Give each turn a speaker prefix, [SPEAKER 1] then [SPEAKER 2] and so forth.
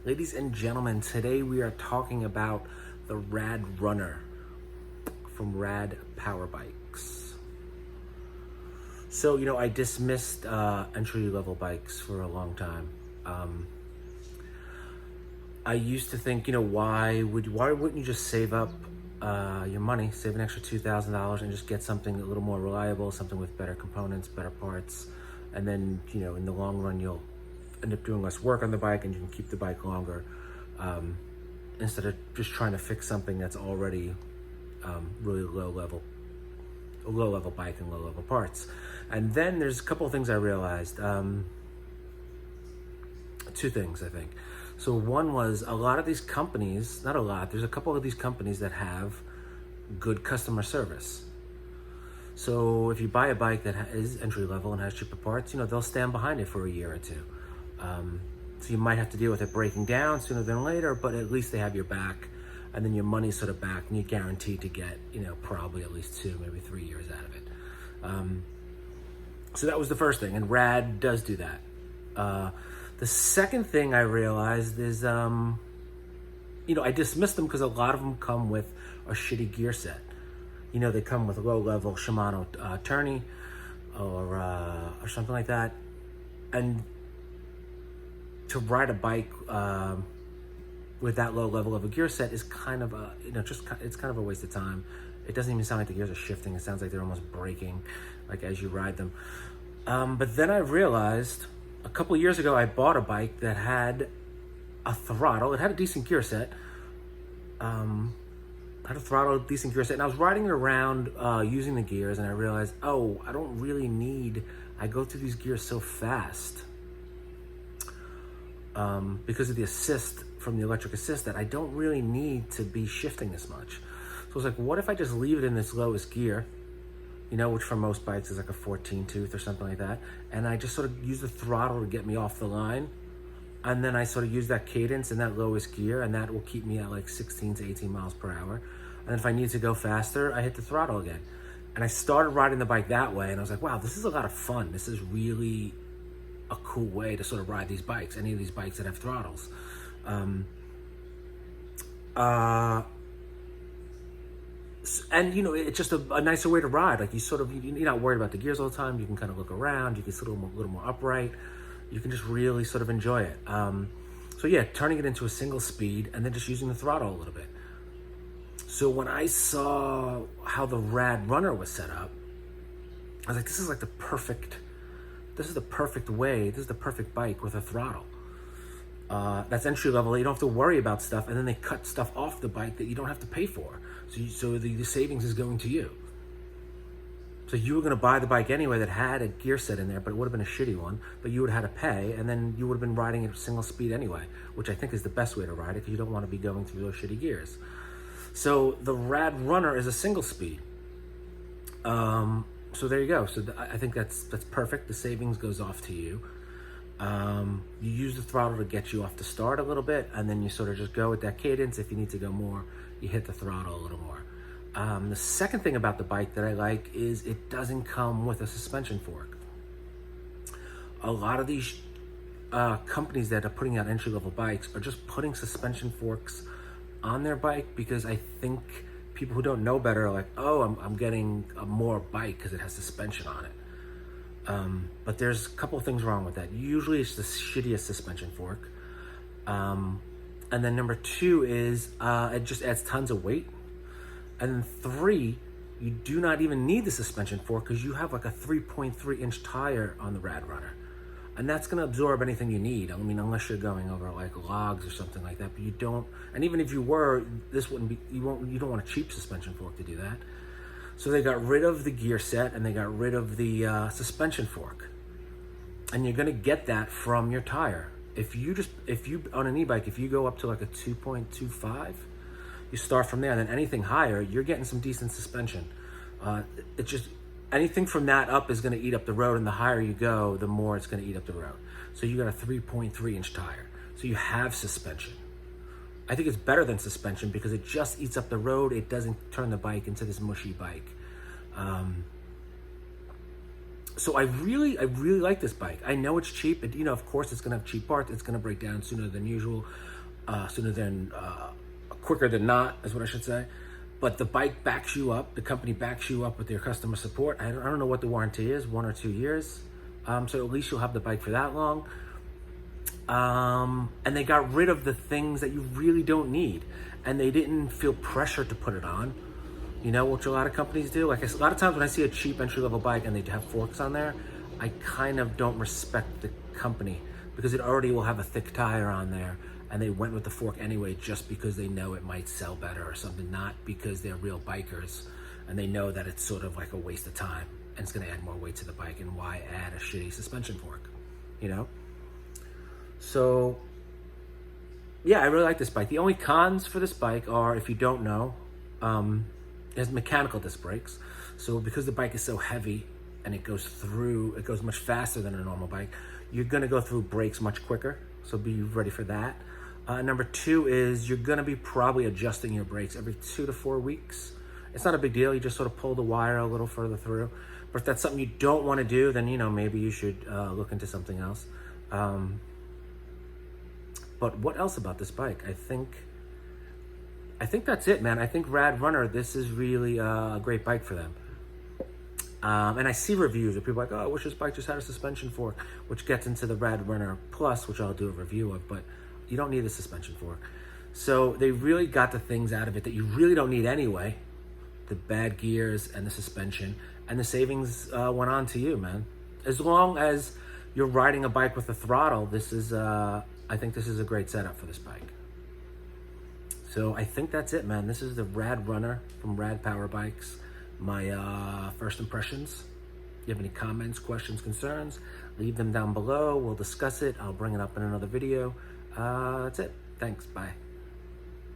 [SPEAKER 1] Ladies and gentlemen, today we are talking about the RadRunner from RadPowerBikes. So, I dismissed entry-level bikes for a long time. I used to think, why wouldn't you just save up your money, save an extra $2,000 and just get something a little more reliable, something with better components, better parts, and then, in the long run, you'll end up doing less work on the bike and you can keep the bike longer, instead of just trying to fix something that's already really a low level bike and low level parts. And then there's a couple of things I realized, two things I think. So one was a lot of these companies, not a lot, there's a couple of these companies that have good customer service. So if you buy a bike that is entry level and has cheaper parts, they'll stand behind it for a year or two. So you might have to deal with it breaking down sooner than later, but at least they have your back, and then your money's sort of back, and you're guaranteed to get, probably at least 2, maybe 3 years out of it. So that was the first thing, and Rad does do that. The second thing I realized is, I dismissed them because a lot of them come with a shitty gear set. They come with a low-level Shimano tourney or something like that, and to ride a bike with that low level of a gear set is kind of a, it's kind of a waste of time. It doesn't even sound like the gears are shifting. It sounds like they're almost braking, like as you ride them. But then I realized a couple of years ago, I bought a bike that had a throttle. It had a decent gear set. And I was riding it around using the gears, and I realized, I don't really need, I go through these gears so fast. Because of the assist from the electric assist, that I don't really need to be shifting this much. So I was like, what if I just leave it in this lowest gear, which for most bikes is like a 14 tooth or something like that, and I just sort of use the throttle to get me off the line, and then I sort of use that cadence in that lowest gear, and that will keep me at like 16 to 18 miles per hour. And if I need to go faster, I hit the throttle again. And I started riding the bike that way, and I was like, wow, this is a lot of fun. This is really a cool way to sort of ride these bikes, any of these bikes that have throttles. And it's just a nicer way to ride. Like you're not worried about the gears all the time. You can kind of look around. You can sit a little more upright. You can just really sort of enjoy it. So yeah, turning it into a single speed and then just using the throttle a little bit. So when I saw how the RadRunner was set up, I was like, this is the perfect way. This is the perfect bike with a throttle. That's entry level. You don't have to worry about stuff, and then they cut stuff off the bike that you don't have to pay for. So the savings is going to you. So you were going to buy the bike anyway that had a gear set in there, but it would have been a shitty one. But you would have had to pay, and then you would have been riding it at single speed anyway, which I think is the best way to ride it because you don't want to be going through those shitty gears. So the RadRunner is a single speed. So there you go. So I think that's perfect. The savings goes off to you. You use the throttle to get you off the start a little bit, and then you sort of just go with that cadence. If you need to go more, you hit the throttle a little more. The second thing about the bike that I like is it doesn't come with a suspension fork. A lot of these companies that are putting out entry-level bikes are just putting suspension forks on their bike because I think people who don't know better are like, I'm getting a more bike because it has suspension on it. But there's a couple of things wrong with that. Usually it's the shittiest suspension fork. And then number 2 is it just adds tons of weight. And then 3, you do not even need the suspension fork because you have like a 3.3 inch tire on the RadRunner. And that's going to absorb anything you need. I mean, unless you're going over like logs or something like that, but you don't, and even if you were, this wouldn't be, you don't want a cheap suspension fork to do that. So they got rid of the gear set and they got rid of the suspension fork. And you're going to get that from your tire. If you on an e-bike, if you go up to like a 2.25, you start from there, and then anything higher, you're getting some decent suspension. It's just, anything from that up is going to eat up the road, and the higher you go, the more it's going to eat up the road. So you got a 3.3 inch tire. So you have suspension. I think it's better than suspension because it just eats up the road. It doesn't turn the bike into this mushy bike. So I really like this bike. I know it's cheap. You know, of course, it's going to have cheap parts. It's going to break down sooner than usual, quicker than not, is what I should say. But the bike backs you up. The company backs you up with their customer support. I don't know what the warranty is, 1 or 2 years. So at least you'll have the bike for that long. And they got rid of the things that you really don't need. And they didn't feel pressure to put it on. You know, which a lot of companies do. Like a lot of times when I see a cheap entry-level bike and they have forks on there, I kind of don't respect the company because it already will have a thick tire on there, and they went with the fork anyway just because they know it might sell better or something, not because they're real bikers and they know that it's sort of like a waste of time and it's going to add more weight to the bike, and why add a shitty suspension fork, you know? So, yeah, I really like this bike. The only cons for this bike are, if you don't know, it has mechanical disc brakes. So because the bike is so heavy and it goes much faster than a normal bike, you're gonna go through brakes much quicker. So be ready for that. Number 2 is you're gonna be probably adjusting your brakes every 2 to 4 weeks. It's not a big deal. You just sort of pull the wire a little further through. But if that's something you don't wanna do, then, you know, maybe you should look into something else. But what else about this bike? I think that's it, man. I think RadRunner, this is really a great bike for them. And I see reviews of people like, oh, I wish this bike just had a suspension fork, which gets into the RadRunner Plus, which I'll do a review of, but you don't need a suspension fork. So they really got the things out of it that you really don't need anyway, the bad gears and the suspension, and the savings went on to you, man. As long as you're riding a bike with a throttle, this is, I think this is a great setup for this bike. So I think that's it, man. This is the RadRunner from RadPowerBikes. My first impressions. If you have any comments, questions, concerns, leave them down below. We'll discuss it. I'll bring it up in another video. That's it. Thanks. Bye.